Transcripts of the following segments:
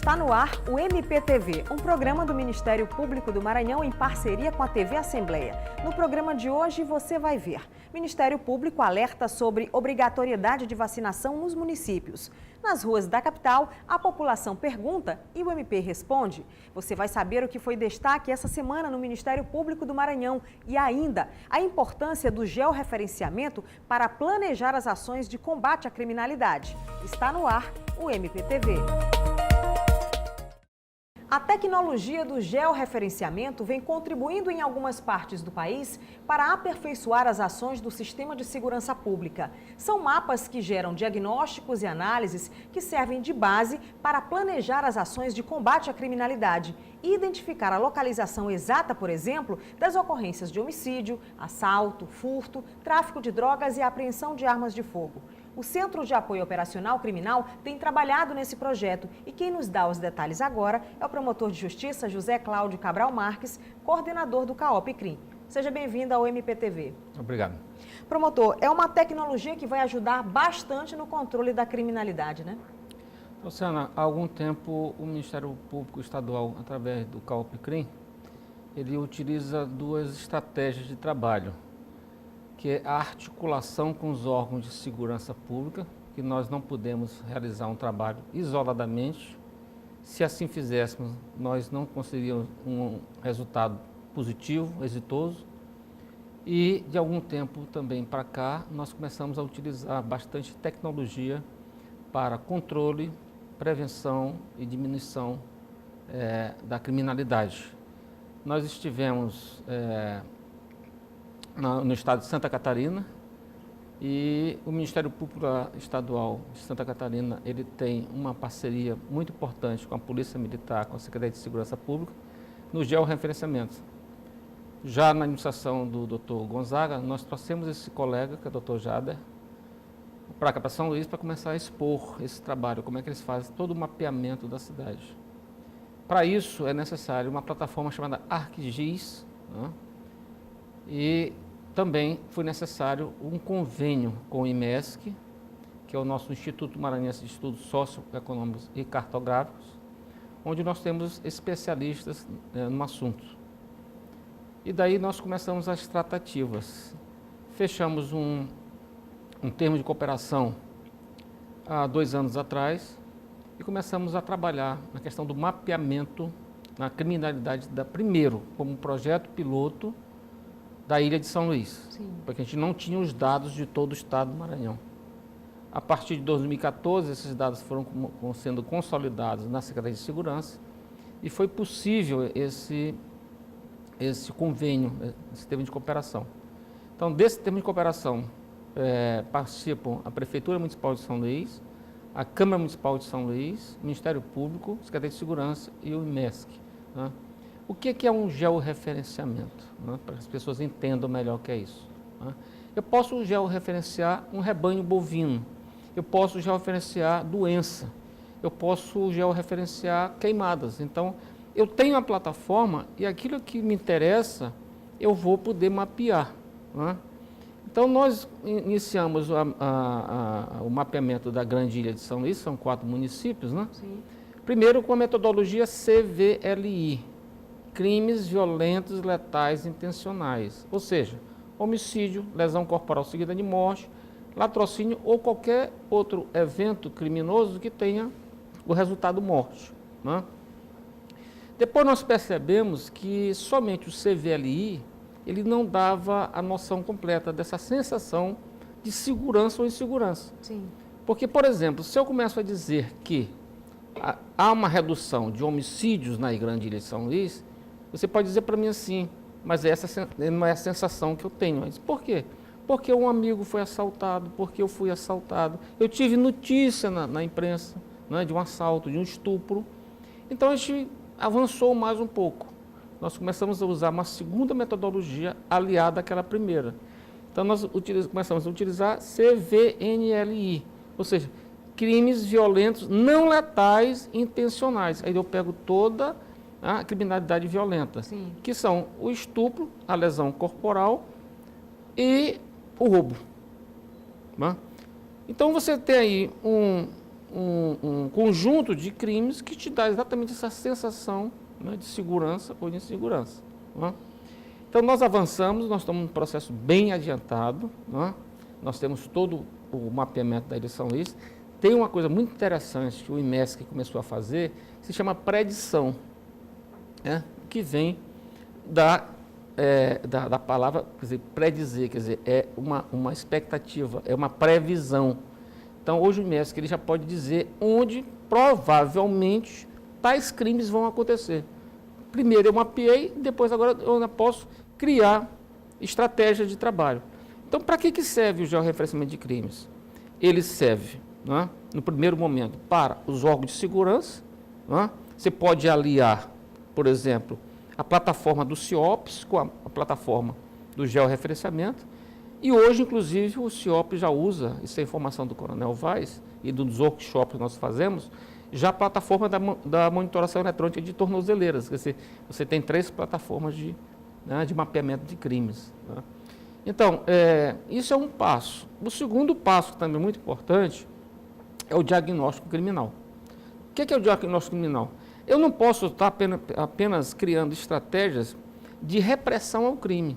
Está no ar o MPTV, um programa do Ministério Público do Maranhão em parceria com a TV Assembleia. No programa de hoje você vai ver: Ministério Público alerta sobre obrigatoriedade de vacinação nos municípios. Nas ruas da capital, a população pergunta e o MP responde. Você vai saber o que foi destaque essa semana no Ministério Público do Maranhão e ainda a importância do georreferenciamento para planejar as ações de combate à criminalidade. Está no ar o MPTV. A tecnologia do georreferenciamento vem contribuindo em algumas partes do país para aperfeiçoar as ações do sistema de segurança pública. São mapas que geram diagnósticos e análises que servem de base para planejar as ações de combate à criminalidade e identificar a localização exata, por exemplo, das ocorrências de homicídio, assalto, furto, tráfico de drogas e apreensão de armas de fogo. O Centro de Apoio Operacional Criminal tem trabalhado nesse projeto e quem nos dá os detalhes agora é o promotor de justiça José Cláudio Cabral Marques, coordenador do CAOP-CRIM. Seja bem-vindo ao MPTV. Obrigado. Promotor, é uma tecnologia que vai ajudar bastante no controle da criminalidade, né? Luciana, há algum tempo o Ministério Público Estadual, através do CAOP-CRIM, ele utiliza duas estratégias de trabalho, que é a articulação com os órgãos de segurança pública, que nós não podemos realizar um trabalho isoladamente. Se assim fizéssemos, nós não conseguiríamos um resultado positivo, exitoso. E, de algum tempo também para cá, nós começamos a utilizar bastante tecnologia para controle, prevenção e diminuição da criminalidade. Nós estivemos no estado de Santa Catarina, e o Ministério Público Estadual de Santa Catarina, ele tem uma parceria muito importante com a Polícia Militar, com a Secretaria de Segurança Pública, no georreferenciamento. Já na administração do Dr. Gonzaga, nós trouxemos esse colega, que é o Dr. Jader, para cá, para São Luís, para começar a expor esse trabalho, como é que eles fazem todo o mapeamento da cidade. Para isso é necessário uma plataforma chamada ArcGIS, né? E também foi necessário um convênio com o IMESC, que é o nosso Instituto Maranhense de Estudos Socioeconômicos e Cartográficos, onde nós temos especialistas no assunto. E daí nós começamos as tratativas. Fechamos um termo de cooperação há 2 anos atrás e começamos a trabalhar na questão do mapeamento na criminalidade primeiro, como um projeto piloto da ilha de São Luís. Sim. Porque a gente não tinha os dados de todo o estado do Maranhão. A partir de 2014, esses dados foram sendo consolidados na Secretaria de Segurança e foi possível esse convênio, esse termo de cooperação. Então, desse termo de cooperação, participam a Prefeitura Municipal de São Luís, a Câmara Municipal de São Luís, o Ministério Público, Secretaria de Segurança e o IMESC, né? O que é um georreferenciamento, né? Para que as pessoas entendam melhor o que é isso, né? Eu posso georreferenciar um rebanho bovino, eu posso georreferenciar doença, eu posso georreferenciar queimadas. Então, eu tenho a plataforma e aquilo que me interessa, eu vou poder mapear, né? Então, nós iniciamos o mapeamento da grande ilha de São Luís, são 4 municípios, né? Sim. Primeiro com a metodologia CVLI, crimes violentos, letais, intencionais, ou seja, homicídio, lesão corporal seguida de morte, latrocínio ou qualquer outro evento criminoso que tenha o resultado morte, né? Depois nós percebemos que somente o CVLI, ele não dava a noção completa dessa sensação de segurança ou insegurança. Sim. Porque, por exemplo, se eu começo a dizer que há uma redução de homicídios na grande ilha de São Luís, você pode dizer para mim assim, mas essa não é a sensação que eu tenho. Mas por quê? Porque um amigo foi assaltado, porque eu fui assaltado. Eu tive notícia na imprensa, né, de um assalto, de um estupro. Então a gente avançou mais um pouco. Nós começamos a usar uma segunda metodologia aliada àquela primeira. Então nós começamos a utilizar CVNLI, ou seja, crimes violentos não letais intencionais. Aí eu pego toda a criminalidade violenta, Sim. que são o estupro, a lesão corporal e o roubo, né? Então você tem aí um conjunto de crimes que te dá exatamente essa sensação, né, de segurança ou de insegurança. Né? Então, nós avançamos, nós estamos num processo bem adiantado, né? Nós temos todo o mapeamento da Ilha de São Luís. Tem uma coisa muito interessante que o IMESC começou a fazer, que se chama predição, né? Que vem da palavra, quer dizer, predizer, quer dizer, é uma expectativa, é uma previsão. Então, hoje o IMESC ele já pode dizer onde provavelmente tais crimes vão acontecer. Primeiro eu mapeei, depois agora eu posso criar estratégia de trabalho. Então, para que serve o georreferenciamento de crimes? Ele serve, né, no primeiro momento, para os órgãos de segurança. Né? Você pode aliar, por exemplo, a plataforma do CIOPS com a plataforma do georreferenciamento. E hoje, inclusive, o CIOPS já usa, isso é informação do Coronel Vaz e dos workshops que nós fazemos, já a plataforma da monitoração eletrônica de tornozeleiras. Quer dizer, você tem 3 plataformas de mapeamento de crimes. Né? Então, isso é um passo. O segundo passo, que também é muito importante, é o diagnóstico criminal. O que é o diagnóstico criminal? Eu não posso estar apenas criando estratégias de repressão ao crime.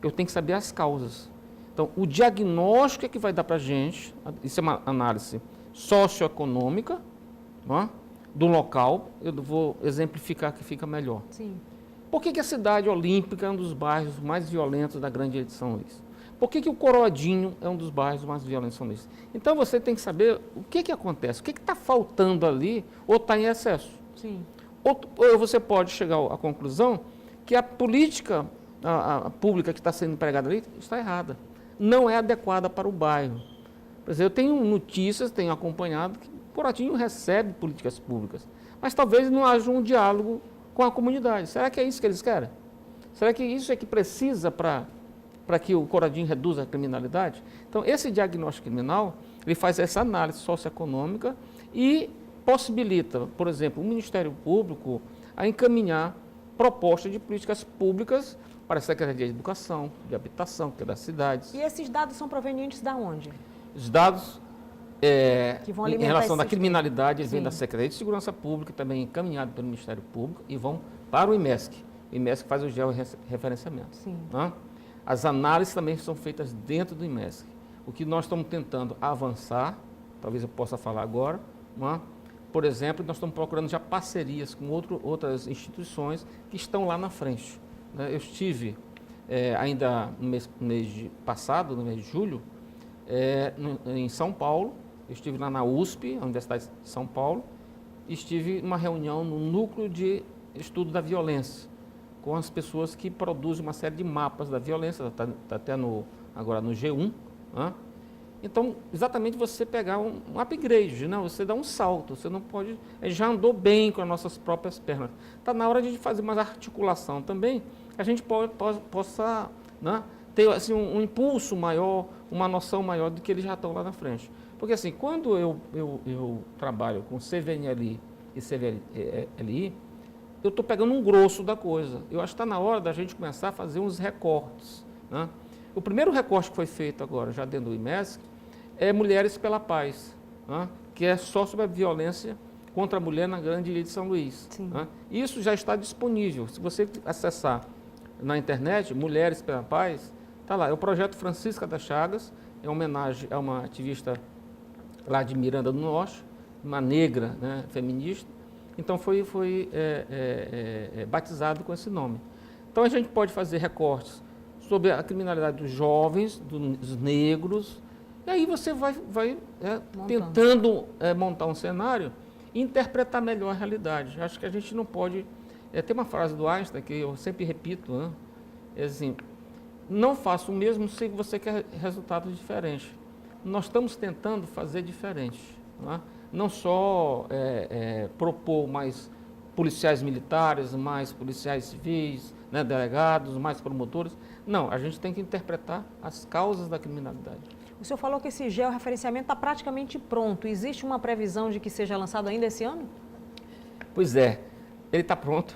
Eu tenho que saber as causas. Então, o diagnóstico é que vai dar para a gente, isso é uma análise socioeconômica, né, do local. Eu vou exemplificar que fica melhor. Sim. Por que a cidade olímpica é um dos bairros mais violentos da grande Ilha de São Luís? Por que o Coroadinho é um dos bairros mais violentos de São Luís? Então você tem que saber o que acontece, o que está faltando ali ou está em excesso. Sim. Ou você pode chegar à conclusão que a política pública que está sendo empregada ali está errada, não é adequada para o bairro. Por exemplo, eu tenho notícias, tenho acompanhado que o Coroadinho recebe políticas públicas, mas talvez não haja um diálogo com a comunidade. Será que é isso que eles querem? Será que isso é que precisa para que o Coroadinho reduza a criminalidade? Então, esse diagnóstico criminal, ele faz essa análise socioeconômica e possibilita, por exemplo, o Ministério Público a encaminhar propostas de políticas públicas para a Secretaria de Educação, de Habitação, que é das cidades. E esses dados são provenientes de onde? Os dados que vão em relação à criminalidade, Sim. vêm da Secretaria de Segurança Pública, também encaminhado pelo Ministério Público, e vão para o IMESC. O IMESC faz o georreferenciamento. Sim. Né? As análises também são feitas dentro do IMESC. O que nós estamos tentando avançar, talvez eu possa falar agora, né? Por exemplo, nós estamos procurando já parcerias com outras instituições que estão lá na frente. Né? Eu estive ainda no mês passado, no mês de julho, em São Paulo. Eu estive lá na USP, a Universidade de São Paulo, e estive numa reunião no Núcleo de Estudo da Violência, com as pessoas que produzem uma série de mapas da violência, está até agora no G1. Né? Então, exatamente você pegar um upgrade, né? Você dá um salto, você não pode... já andou bem com as nossas próprias pernas. Está na hora de fazer uma articulação também, que a gente possa, né, ter assim, um impulso maior, uma noção maior do que eles já estão lá na frente. Porque assim, quando eu trabalho com CVNLI e CVLI, eu estou pegando um grosso da coisa. Eu acho que está na hora da gente começar a fazer uns recortes. Né? O primeiro recorte que foi feito agora, já dentro do IMESC, é Mulheres pela Paz, né? Que é só sobre a violência contra a mulher na grande Ilha de São Luís. Né? Isso já está disponível. Se você acessar na internet, Mulheres pela Paz, está lá. É o projeto Francisca das Chagas, é uma homenagem a uma ativista lá de Miranda do Norte, uma negra, né, feminista. Então foi batizado com esse nome. Então a gente pode fazer recortes sobre a criminalidade dos jovens, dos negros, e aí você vai tentando montar um cenário e interpretar melhor a realidade. Acho que a gente não pode... tem uma frase do Einstein que eu sempre repito, né? É assim, não faça o mesmo se você quer resultados diferentes. Nós estamos tentando fazer diferente. Né? Não só propor mais policiais militares, mais policiais civis, né, delegados, mais promotores. Não, a gente tem que interpretar as causas da criminalidade. O senhor falou que esse georreferenciamento está praticamente pronto. Existe uma previsão de que seja lançado ainda esse ano? Pois é, ele está pronto.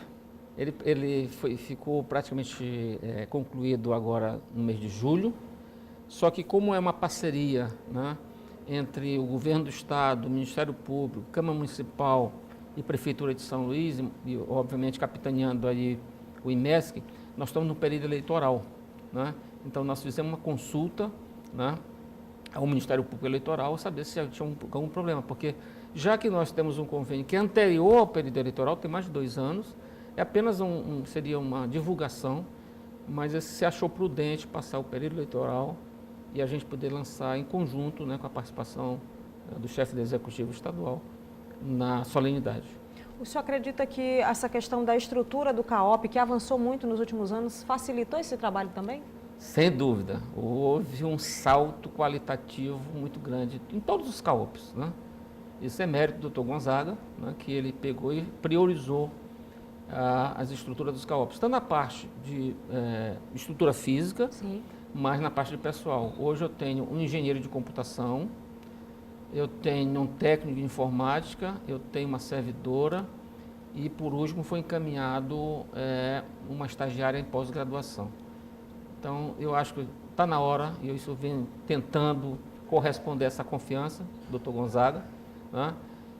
Ele ficou praticamente concluído agora no mês de julho. Só que como é uma parceria, né, entre o governo do Estado, o Ministério Público, Câmara Municipal e Prefeitura de São Luís, e obviamente capitaneando aí o IMESC, nós estamos no período eleitoral, né? Então nós fizemos uma consulta, né, ao Ministério Público Eleitoral, saber se tinha algum problema, porque já que nós temos um convênio que é anterior ao período eleitoral, tem mais de 2 anos, é apenas seria uma divulgação, mas se achou prudente passar o período eleitoral e a gente poder lançar em conjunto, né, com a participação do chefe do Executivo Estadual na solenidade. O senhor acredita que essa questão da estrutura do CAOP, que avançou muito nos últimos anos, facilitou esse trabalho também? Sem dúvida, houve um salto qualitativo muito grande em todos os CAOPs, né? Isso é mérito do Dr. Gonzaga, né, que ele pegou e priorizou as estruturas dos CAOPs, tanto na parte de estrutura física, sim, mas na parte de pessoal. Hoje eu tenho um engenheiro de computação, eu tenho um técnico de informática, eu tenho uma servidora e, por último, foi encaminhado uma estagiária em pós-graduação. Então, eu acho que está na hora, e eu venho tentando corresponder a essa confiança, Dr. Gonzaga, né?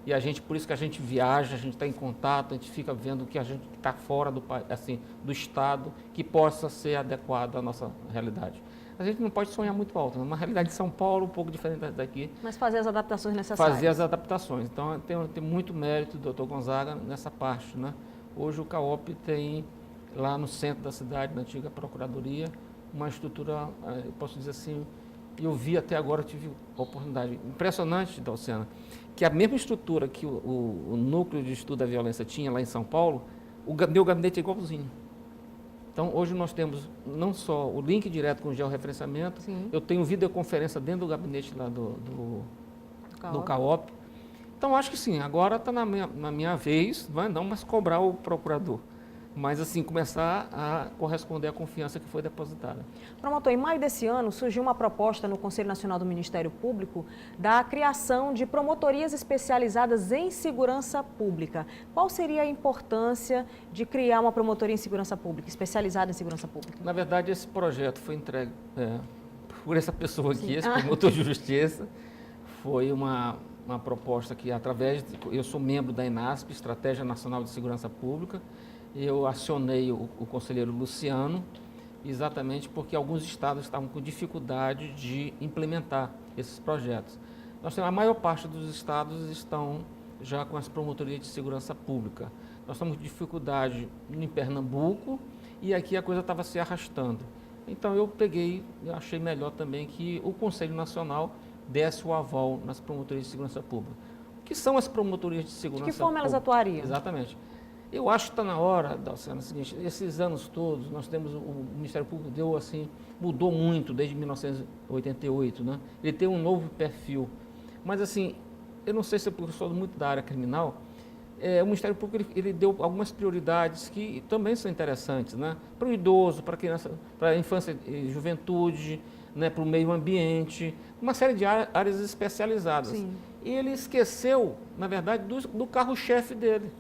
E por isso que a gente viaja, a gente está em contato, a gente fica vendo o que a gente está fora do Estado, que possa ser adequado à nossa realidade. A gente não pode sonhar muito alto, né? Uma realidade de São Paulo um pouco diferente daqui. Mas fazer as adaptações necessárias. Fazer as adaptações. Então, tem muito mérito do Dr. Gonzaga nessa parte, né? Hoje o CAOP tem, lá no centro da cidade, na antiga Procuradoria, uma estrutura, eu posso dizer assim, eu vi até agora, eu tive a oportunidade. Impressionante, Dalciana, que a mesma estrutura que o Núcleo de Estudo da Violência tinha lá em São Paulo, meu gabinete é igualzinho. Então, hoje nós temos não só o link direto com o georreferenciamento, sim, eu tenho videoconferência dentro do gabinete lá do CAOP. Então, acho que sim, agora está na minha vez, não mais cobrar o procurador, mas assim, começar a corresponder à confiança que foi depositada. Promotor, em maio desse ano surgiu uma proposta no Conselho Nacional do Ministério Público da criação de promotorias especializadas em segurança pública. Qual seria a importância de criar uma promotoria em segurança pública, especializada em segurança pública? Na verdade, esse projeto foi entregue por essa pessoa aqui, esse promotor de justiça. Foi uma proposta que, eu sou membro da ENASP, Estratégia Nacional de Segurança Pública. Eu acionei o conselheiro Luciano, exatamente porque alguns estados estavam com dificuldade de implementar esses projetos. A maior parte dos estados estão já com as promotorias de segurança pública. Nós estamos com dificuldade em Pernambuco e aqui a coisa estava se arrastando. Então eu achei melhor também que o Conselho Nacional desse o aval nas promotorias de segurança pública. O que são as promotorias de segurança pública? De que forma elas atuariam? Exatamente. Eu acho que está na hora, Dalciana, seguinte, esses anos todos, nós temos, o Ministério Público mudou muito desde 1988, né? Ele tem um novo perfil. Mas assim, eu não sei se eu sou muito da área criminal, o Ministério Público ele deu algumas prioridades que também são interessantes, né? Para o idoso, para a criança, para a infância e juventude, né? Para o meio ambiente, uma série de áreas especializadas. Sim. E ele esqueceu, na verdade, do carro-chefe dele.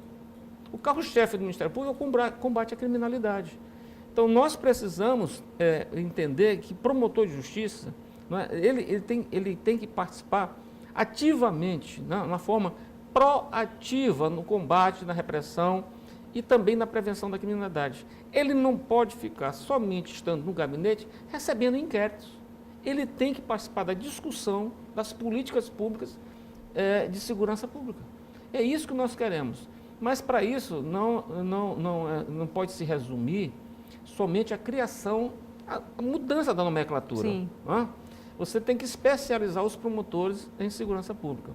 O carro-chefe do Ministério Público é o combate à criminalidade. Então, nós precisamos entender que promotor de justiça, não é, ele tem que participar ativamente, né, na forma proativa no combate, na repressão e também na prevenção da criminalidade. Ele não pode ficar somente estando no gabinete recebendo inquéritos. Ele tem que participar da discussão das políticas públicas de segurança pública. É isso que nós queremos. Mas, para isso, não pode se resumir somente a criação, a mudança da nomenclatura. Sim. Né? Você tem que especializar os promotores em segurança pública.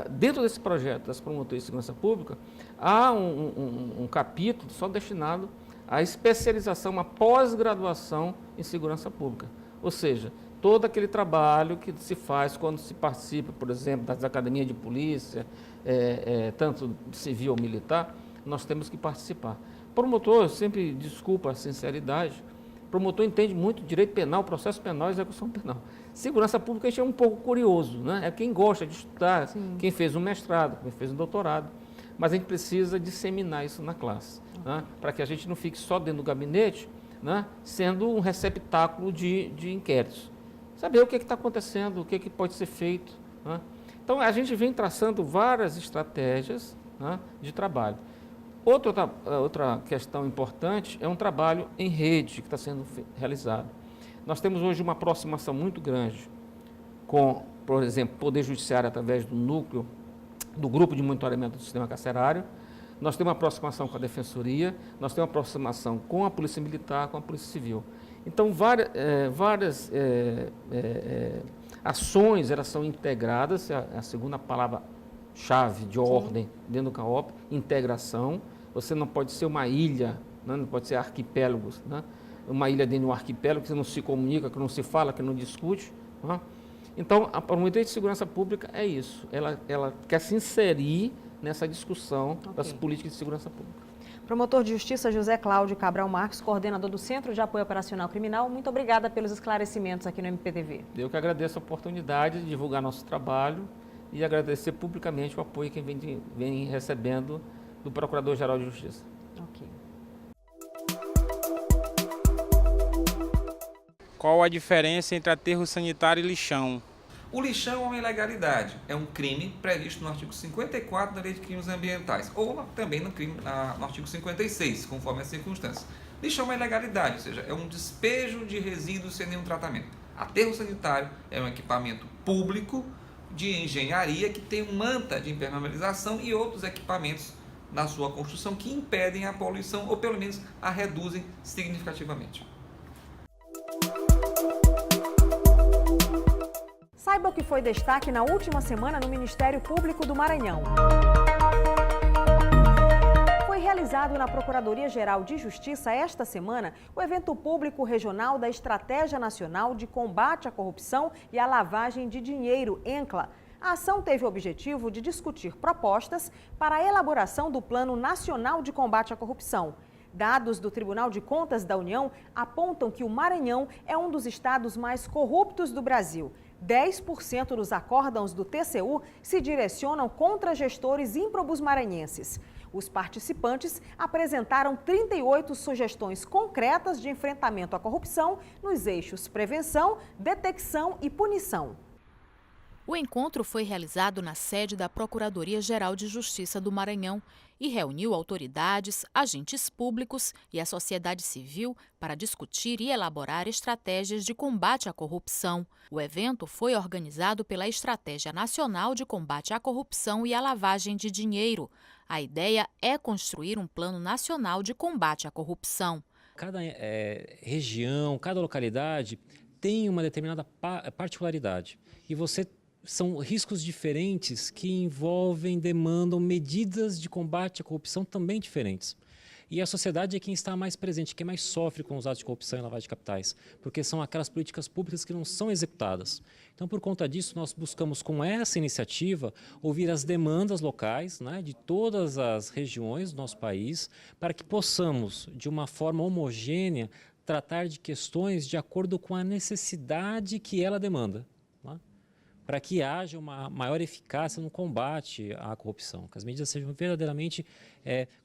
Dentro desse projeto das promotorias de segurança pública, há um capítulo só destinado à especialização, uma pós-graduação em segurança pública. Ou seja, todo aquele trabalho que se faz quando se participa, por exemplo, das academias de polícia, tanto civil ou militar, nós temos que participar. Promotor, sempre desculpa a sinceridade, promotor entende muito direito penal, processo penal e execução penal. Segurança pública, a gente é um pouco curioso, né? É quem gosta de estudar, sim, quem fez um mestrado, quem fez um doutorado, mas a gente precisa disseminar isso na classe, né? Para que a gente não fique só dentro do gabinete, né? Sendo um receptáculo de inquéritos. saber o que está acontecendo, o que pode ser feito, né? Então, a gente vem traçando várias estratégias, né, de trabalho. Outra questão importante é um trabalho em rede que está sendo realizado. Nós temos hoje uma aproximação muito grande com, por exemplo, o Poder Judiciário através do grupo de monitoramento do sistema carcerário. Nós temos uma aproximação com a Defensoria, nós temos uma aproximação com a Polícia Militar, com a Polícia Civil. Então, várias ações, elas são integradas, a segunda palavra-chave de ordem dentro do CAOP, integração. Você não pode ser uma ilha, né? Não pode ser arquipélagos, né? Uma ilha dentro de um arquipélago que não se comunica, que não se fala, que não discute, né? Então, a Promotoria de Segurança Pública é isso, ela quer se inserir nessa discussão das políticas de segurança pública. Promotor de Justiça José Cláudio Cabral Marques, coordenador do Centro de Apoio Operacional Criminal, muito obrigada pelos esclarecimentos aqui no MPTV. Eu que agradeço a oportunidade de divulgar nosso trabalho e agradecer publicamente o apoio que vem recebendo do Procurador-Geral de Justiça. Ok. Qual a diferença entre aterro sanitário e lixão? O lixão é uma ilegalidade, é um crime previsto no artigo 54 da Lei de Crimes Ambientais, ou também no artigo 56, conforme as circunstâncias. Lixão é uma ilegalidade, ou seja, é um despejo de resíduos sem nenhum tratamento. Aterro sanitário é um equipamento público de engenharia que tem um manta de impermeabilização e outros equipamentos na sua construção que impedem a poluição ou pelo menos a reduzem significativamente. Saiba o que foi destaque na última semana no Ministério Público do Maranhão. Foi realizado na Procuradoria-Geral de Justiça esta semana o evento público regional da Estratégia Nacional de Combate à Corrupção e à Lavagem de Dinheiro, ENCLA. A ação teve o objetivo de discutir propostas para a elaboração do Plano Nacional de Combate à Corrupção. Dados do Tribunal de Contas da União apontam que o Maranhão é um dos estados mais corruptos do Brasil. 10% dos acórdãos do TCU se direcionam contra gestores ímprobos maranhenses. Os participantes apresentaram 38 sugestões concretas de enfrentamento à corrupção nos eixos prevenção, detecção e punição. O encontro foi realizado na sede da Procuradoria-Geral de Justiça do Maranhão e reuniu autoridades, agentes públicos e a sociedade civil para discutir e elaborar estratégias de combate à corrupção. O evento foi organizado pela Estratégia Nacional de Combate à Corrupção e à Lavagem de Dinheiro. A ideia é construir um plano nacional de combate à corrupção. Cada região, cada localidade tem uma determinada particularidade e são riscos diferentes que demandam medidas de combate à corrupção também diferentes. E a sociedade é quem está mais presente, quem mais sofre com os atos de corrupção e lavagem de capitais, porque são aquelas políticas públicas que não são executadas. Então, por conta disso, nós buscamos com essa iniciativa ouvir as demandas locais, né, de todas as regiões do nosso país, para que possamos, de uma forma homogênea, tratar de questões de acordo com a necessidade que ela demanda, né, para que haja uma maior eficácia no combate à corrupção, que as medidas sejam verdadeiramente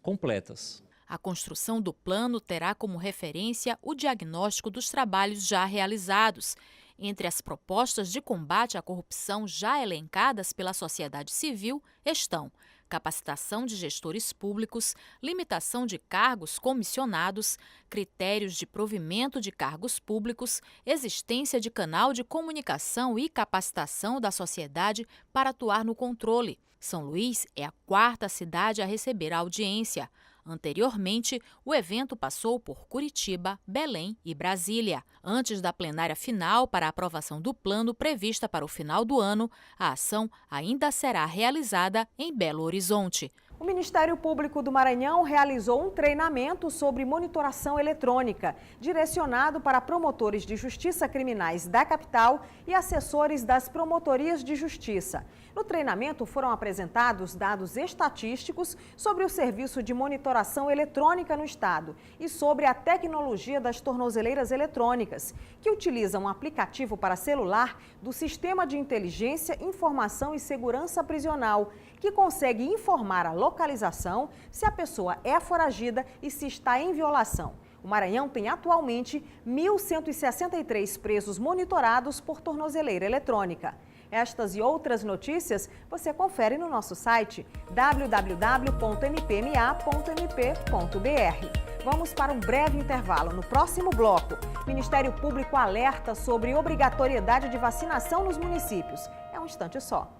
completas. A construção do plano terá como referência o diagnóstico dos trabalhos já realizados. Entre as propostas de combate à corrupção já elencadas pela sociedade civil estão capacitação de gestores públicos, limitação de cargos comissionados, critérios de provimento de cargos públicos, existência de canal de comunicação e capacitação da sociedade para atuar no controle. São Luís é a 4ª cidade a receber a audiência. Anteriormente, o evento passou por Curitiba, Belém e Brasília. Antes da plenária final para a aprovação do plano prevista para o final do ano, a ação ainda será realizada em Belo Horizonte. O Ministério Público do Maranhão realizou um treinamento sobre monitoração eletrônica, direcionado para promotores de justiça criminais da capital e assessores das promotorias de justiça. No treinamento foram apresentados dados estatísticos sobre o serviço de monitoração eletrônica no estado e sobre a tecnologia das tornozeleiras eletrônicas, que utilizam um aplicativo para celular do Sistema de Inteligência, Informação e Segurança Prisional, que consegue informar a localização, se a pessoa é foragida e se está em violação. O Maranhão tem atualmente 1.163 presos monitorados por tornozeleira eletrônica. Estas e outras notícias você confere no nosso site www.mpma.mp.br. Vamos para um breve intervalo. No próximo bloco, o Ministério Público alerta sobre obrigatoriedade de vacinação nos municípios. É um instante só.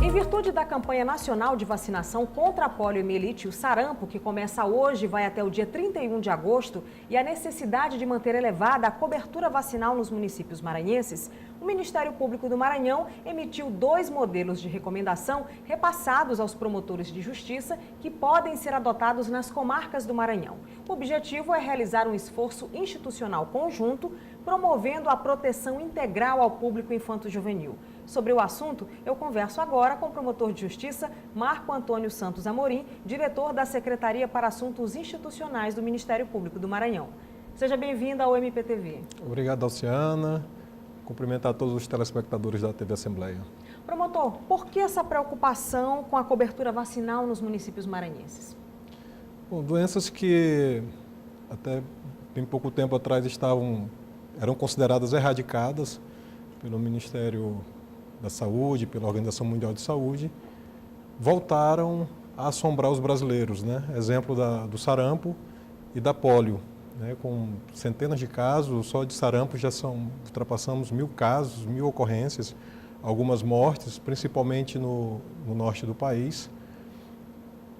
Em virtude da campanha nacional de vacinação contra a poliomielite e o sarampo, que começa hoje e vai até o dia 31 de agosto, e a necessidade de manter elevada a cobertura vacinal nos municípios maranhenses, o Ministério Público do Maranhão emitiu 2 modelos de recomendação repassados aos promotores de justiça que podem ser adotados nas comarcas do Maranhão. O objetivo é realizar um esforço institucional conjunto, promovendo a proteção integral ao público infanto-juvenil. Sobre o assunto, eu converso agora com o promotor de justiça Marco Antônio Santos Amorim, diretor da Secretaria para Assuntos Institucionais do Ministério Público do Maranhão. Seja bem-vindo ao MPTV. Obrigado, Alciana. Cumprimentar todos os telespectadores da TV Assembleia. Promotor, por que essa preocupação com a cobertura vacinal nos municípios maranhenses? Bom, doenças que até bem pouco tempo atrás eram consideradas erradicadas pelo Ministério da Saúde, pela Organização Mundial de Saúde, voltaram a assombrar os brasileiros, né? Exemplo do sarampo e da polio, né? Com centenas de casos, só de sarampo ultrapassamos 1.000 casos, 1.000 ocorrências, algumas mortes, principalmente no norte do país.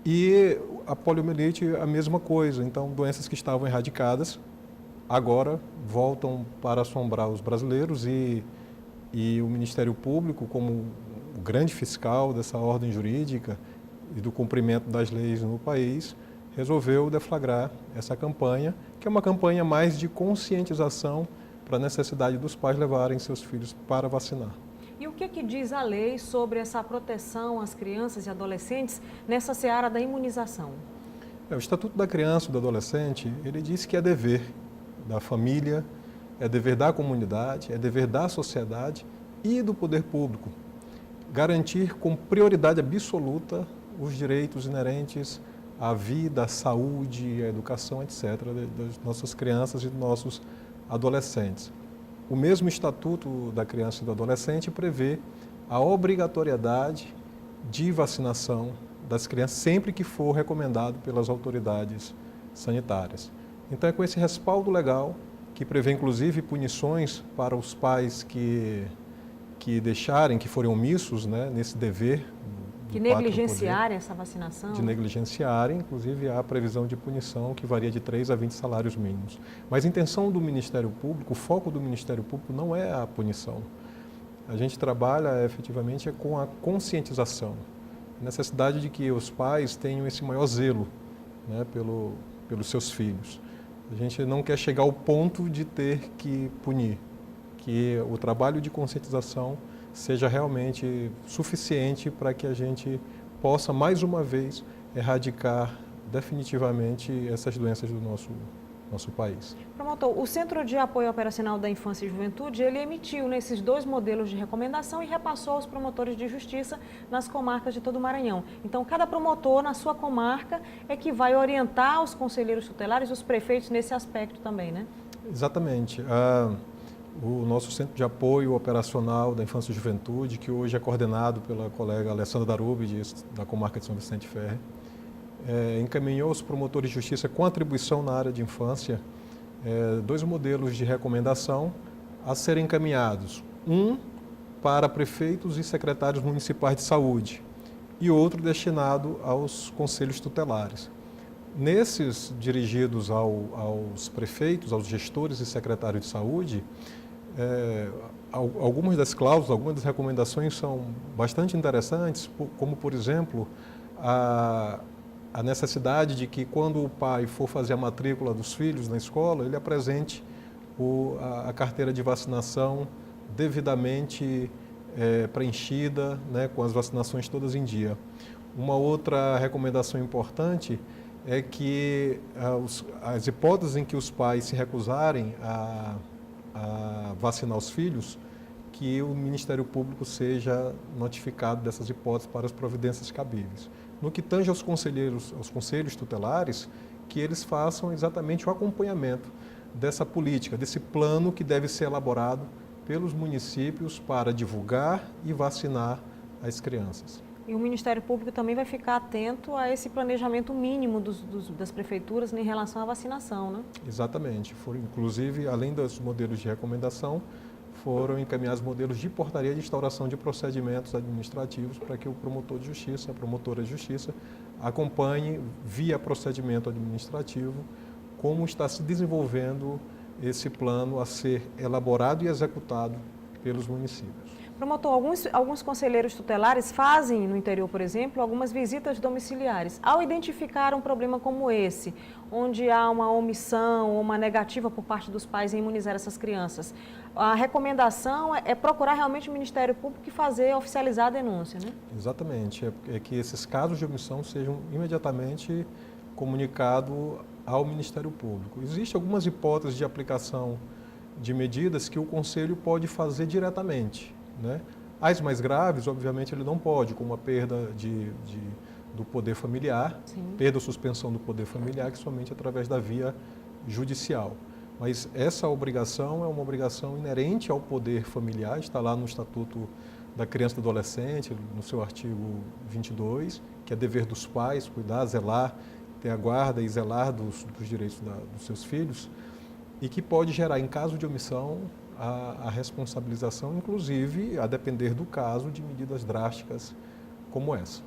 E a poliomielite, a mesma coisa, então doenças que estavam erradicadas, agora voltam para assombrar os brasileiros e o Ministério Público, como o grande fiscal dessa ordem jurídica e do cumprimento das leis no país, resolveu deflagrar essa campanha, que é uma campanha mais de conscientização para a necessidade dos pais levarem seus filhos para vacinar. E o que diz a lei sobre essa proteção às crianças e adolescentes nessa seara da imunização? O Estatuto da Criança e do Adolescente, ele diz que é dever da família, é dever da comunidade, é dever da sociedade e do poder público garantir com prioridade absoluta os direitos inerentes à vida, à saúde, à educação, etc., das nossas crianças e dos nossos adolescentes. O mesmo Estatuto da Criança e do Adolescente prevê a obrigatoriedade de vacinação das crianças sempre que for recomendado pelas autoridades sanitárias. Então é com esse respaldo legal, que prevê inclusive punições para os pais que deixarem, que forem omissos, né, nesse dever. Que negligenciarem essa vacinação? De negligenciarem, inclusive há previsão de punição que varia de 3 a 20 salários mínimos. Mas a intenção do Ministério Público, o foco do Ministério Público não é a punição. A gente trabalha efetivamente com a conscientização, a necessidade de que os pais tenham esse maior zelo, né, pelos seus filhos. A gente não quer chegar ao ponto de ter que punir, que o trabalho de conscientização seja realmente suficiente para que a gente possa, mais uma vez, erradicar definitivamente essas doenças do nosso país. Promotor, o Centro de Apoio Operacional da Infância e Juventude, ele emitiu nesses 2 modelos de recomendação e repassou aos promotores de justiça nas comarcas de todo o Maranhão. Então, cada promotor na sua comarca é que vai orientar os conselheiros tutelares, os prefeitos nesse aspecto também, né? Exatamente. O nosso Centro de Apoio Operacional da Infância e Juventude, que hoje é coordenado pela colega Alessandra Darubbi, da comarca de São Vicente Ferre, encaminhou os promotores de justiça com atribuição na área de infância 2 modelos de recomendação a serem encaminhados. Um para prefeitos e secretários municipais de saúde e outro destinado aos conselhos tutelares. Nesses dirigidos aos prefeitos, aos gestores e secretários de saúde, algumas das cláusulas, algumas das recomendações são bastante interessantes, como, por exemplo, a necessidade de que, quando o pai for fazer a matrícula dos filhos na escola, ele apresente a carteira de vacinação devidamente preenchida, né, com as vacinações todas em dia. Uma outra recomendação importante é que as hipóteses em que os pais se recusarem a vacinar os filhos, que o Ministério Público seja notificado dessas hipóteses para as providências cabíveis. no que tange aos conselhos tutelares, que eles façam exatamente o acompanhamento dessa política, desse plano que deve ser elaborado pelos municípios para divulgar e vacinar as crianças. E o Ministério Público também vai ficar atento a esse planejamento mínimo das prefeituras em relação à vacinação, né? Exatamente. Inclusive, além dos modelos de recomendação, foram encaminhados modelos de portaria de instauração de procedimentos administrativos para que o promotor de justiça, a promotora de justiça, acompanhe via procedimento administrativo como está se desenvolvendo esse plano a ser elaborado e executado pelos municípios. Promotor, alguns conselheiros tutelares fazem, no interior, por exemplo, algumas visitas domiciliares. Ao identificar um problema como esse, onde há uma omissão ou uma negativa por parte dos pais em imunizar essas crianças, a recomendação é procurar realmente o Ministério Público e oficializar a denúncia, né? Exatamente. É que esses casos de omissão sejam imediatamente comunicados ao Ministério Público. Existem algumas hipóteses de aplicação de medidas que o Conselho pode fazer diretamente, né? As mais graves, obviamente, ele não pode, como a perda do poder familiar, perda ou suspensão do poder familiar, que somente através da via judicial. Mas essa obrigação é uma obrigação inerente ao poder familiar, está lá no Estatuto da Criança e do Adolescente, no seu artigo 22, que é dever dos pais cuidar, zelar, ter a guarda e zelar dos direitos dos seus filhos, e que pode gerar, em caso de omissão, a responsabilização, inclusive, a depender do caso, de medidas drásticas como essa.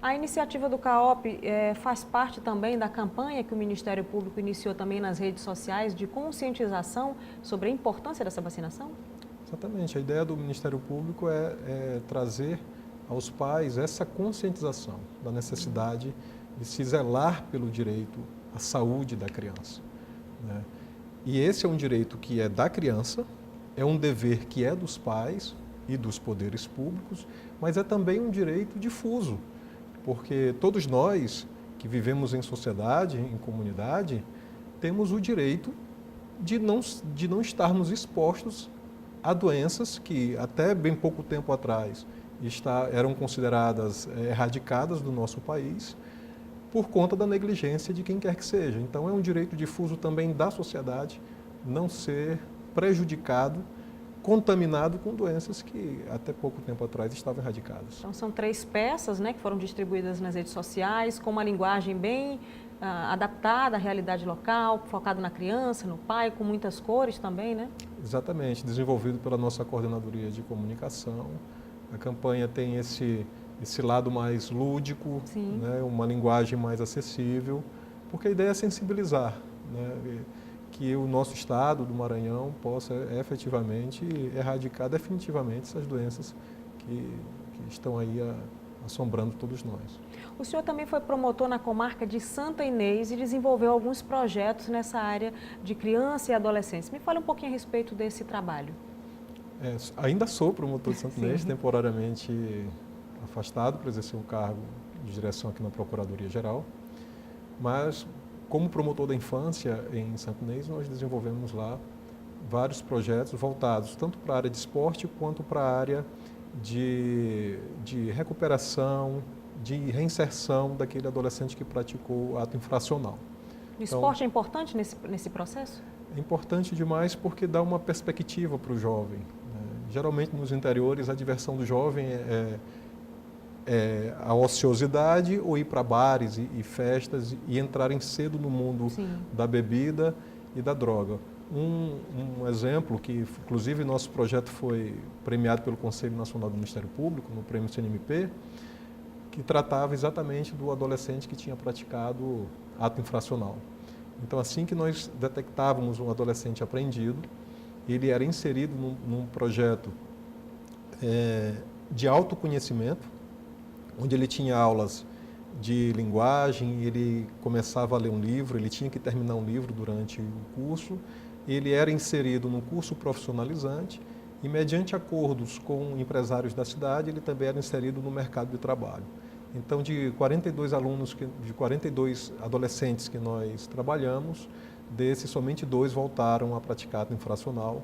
A iniciativa do CAOP faz parte também da campanha que o Ministério Público iniciou também nas redes sociais de conscientização sobre a importância dessa vacinação? Exatamente. A ideia do Ministério Público é trazer aos pais essa conscientização da necessidade de se zelar pelo direito à saúde da criança, né? E esse é um direito que é da criança, é um dever que é dos pais e dos poderes públicos, mas é também um direito difuso, porque todos nós que vivemos em sociedade, em comunidade, temos o direito de não estarmos expostos a doenças que até bem pouco tempo atrás eram consideradas erradicadas do nosso país por conta da negligência de quem quer que seja. Então é um direito difuso também da sociedade não ser prejudicado, contaminado com doenças que até pouco tempo atrás estavam erradicadas. Então são 3 peças, né, que foram distribuídas nas redes sociais, com uma linguagem bem adaptada à realidade local, focado na criança, no pai, com muitas cores também, né? Exatamente, desenvolvido pela nossa coordenadoria de comunicação. A campanha tem esse lado mais lúdico, né, uma linguagem mais acessível, porque a ideia é sensibilizar, né, que o nosso estado do Maranhão possa efetivamente erradicar definitivamente essas doenças que estão aí assombrando todos nós. O senhor também foi promotor na comarca de Santa Inês e desenvolveu alguns projetos nessa área de criança e adolescentes. Me fale um pouquinho a respeito desse trabalho. Ainda sou promotor de Santa Inês, temporariamente afastado para exercer um cargo de direção aqui na Procuradoria-Geral, mas como promotor da infância em Santa Inês, nós desenvolvemos lá vários projetos voltados tanto para a área de esporte quanto para a área de recuperação, de reinserção daquele adolescente que praticou ato infracional. O esporte é importante nesse processo? É importante demais porque dá uma perspectiva para o jovem, né? Geralmente nos interiores a diversão do jovem é a ociosidade ou ir para bares e festas e entrarem cedo no mundo da bebida e da droga. Um exemplo que, inclusive, nosso projeto foi premiado pelo Conselho Nacional do Ministério Público, no Prêmio CNMP, que tratava exatamente do adolescente que tinha praticado ato infracional. Então, assim que nós detectávamos um adolescente apreendido, ele era inserido num projeto de autoconhecimento, onde ele tinha aulas de linguagem, ele começava a ler um livro, ele tinha que terminar um livro durante o curso, ele era inserido num curso profissionalizante e, mediante acordos com empresários da cidade, ele também era inserido no mercado de trabalho. Então, de 42 adolescentes que nós trabalhamos, desses somente 2 voltaram a praticar ato infracional,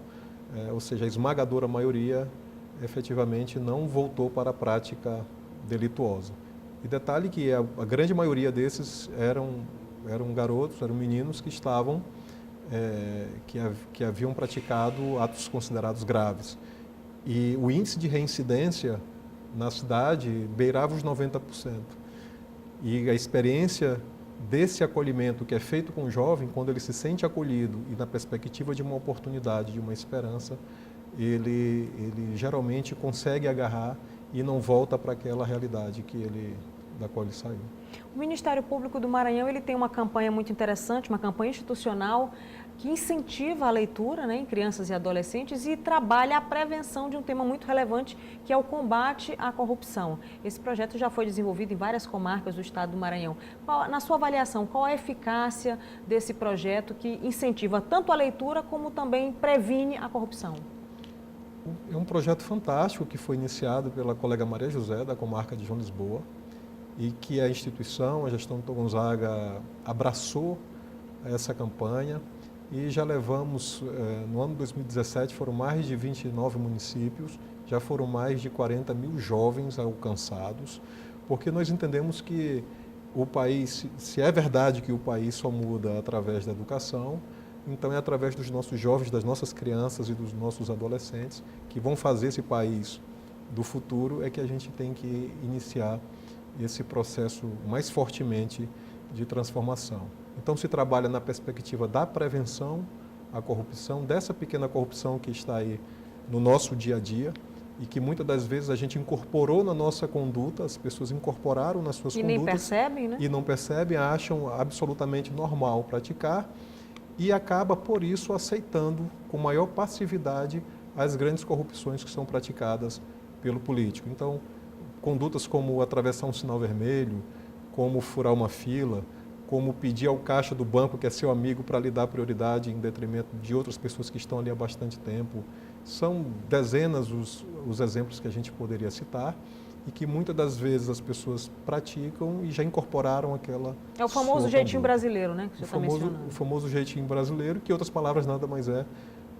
ou seja, a esmagadora maioria efetivamente não voltou para a prática delituosa. E detalhe que a grande maioria desses eram garotos, eram meninos que estavam, que haviam praticado atos considerados graves. E o índice de reincidência na cidade beirava os 90%. E a experiência desse acolhimento que é feito com o jovem, quando ele se sente acolhido e na perspectiva de uma oportunidade, de uma esperança, ele geralmente consegue agarrar e não volta para aquela realidade da qual ele saiu. O Ministério Público do Maranhão ele tem uma campanha muito interessante, uma campanha institucional que incentiva a leitura, né, em crianças e adolescentes e trabalha a prevenção de um tema muito relevante, que é o combate à corrupção. Esse projeto já foi desenvolvido em várias comarcas do estado do Maranhão. Na sua avaliação, qual a eficácia desse projeto que incentiva tanto a leitura como também previne a corrupção? É um projeto fantástico que foi iniciado pela colega Maria José, da comarca de João Lisboa, e que a instituição, a gestão Dr. Gonzaga, abraçou essa campanha e já levamos, no ano de 2017, foram mais de 29 municípios, já foram mais de 40 mil jovens alcançados, porque nós entendemos que o país, se é verdade que o país só muda através da educação, então é através dos nossos jovens, das nossas crianças e dos nossos adolescentes que vão fazer esse país do futuro, é que a gente tem que iniciar esse processo mais fortemente de transformação. Então se trabalha na perspectiva da prevenção à corrupção, dessa pequena corrupção que está aí no nosso dia a dia e que muitas das vezes a gente incorporou na nossa conduta, as pessoas incorporaram nas suas condutas. E nem percebem, né? E não percebem, acham absolutamente normal praticar e acaba, por isso, aceitando com maior passividade as grandes corrupções que são praticadas pelo político. Então, condutas como atravessar um sinal vermelho, como furar uma fila, como pedir ao caixa do banco, que é seu amigo, para lhe dar prioridade em detrimento de outras pessoas que estão ali há bastante tempo. São dezenas os exemplos que a gente poderia citar e que muitas das vezes as pessoas praticam e já incorporaram aquela... É o famoso jeitinho brasileiro, né? Que você está mencionando. O famoso jeitinho brasileiro, que, em outras palavras, nada mais é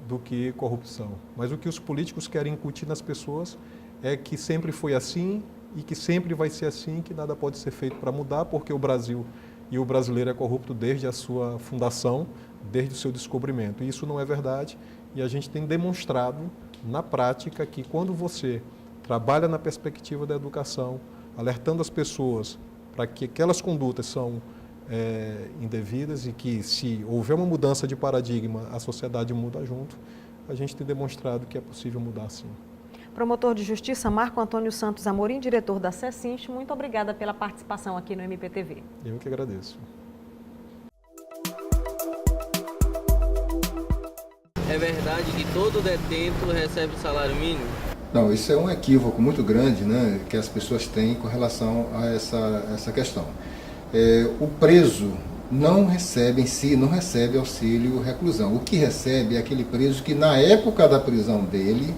do que corrupção. Mas o que os políticos querem incutir nas pessoas é que sempre foi assim e que sempre vai ser assim, que nada pode ser feito para mudar, porque o Brasil e o brasileiro é corrupto desde a sua fundação, desde o seu descobrimento. E isso não é verdade e a gente tem demonstrado na prática que quando você trabalha na perspectiva da educação, alertando as pessoas para que aquelas condutas são indevidas e que se houver uma mudança de paradigma, a sociedade muda junto, a gente tem demonstrado que é possível mudar sim. Promotor de Justiça Marco Antônio Santos Amorim, diretor da CECINST, muito obrigada pela participação aqui no MPTV. Eu que agradeço. É verdade que todo detento recebe salário mínimo? Não, isso é um equívoco muito grande, né, que as pessoas têm com relação a essa questão. O preso não recebe em si, não recebe auxílio reclusão. O que recebe é aquele preso que na época da prisão dele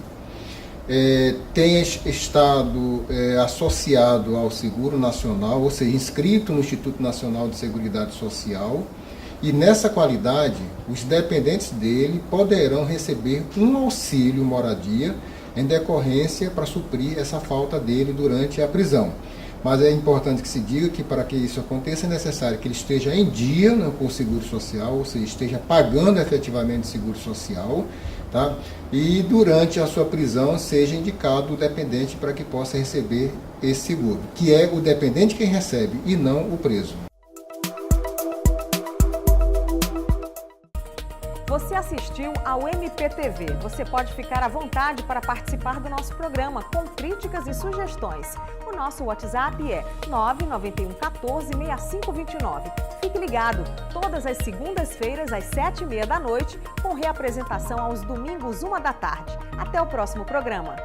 tem estado associado ao Seguro Nacional, ou seja, inscrito no Instituto Nacional de Seguridade Social, e nessa qualidade, os dependentes dele poderão receber um auxílio moradia em decorrência para suprir essa falta dele durante a prisão. Mas é importante que se diga que para que isso aconteça é necessário que ele esteja em dia, né, com o seguro social, ou seja, esteja pagando efetivamente o seguro social, tá? E durante a sua prisão seja indicado o dependente para que possa receber esse seguro, que é o dependente quem recebe e não o preso. Você assistiu ao MPTV. Você pode ficar à vontade para participar do nosso programa com críticas e sugestões. O nosso WhatsApp é 991 14 6529. Fique ligado, todas as segundas-feiras às 7h30 da noite, com reapresentação aos domingos 1h da tarde. Até o próximo programa.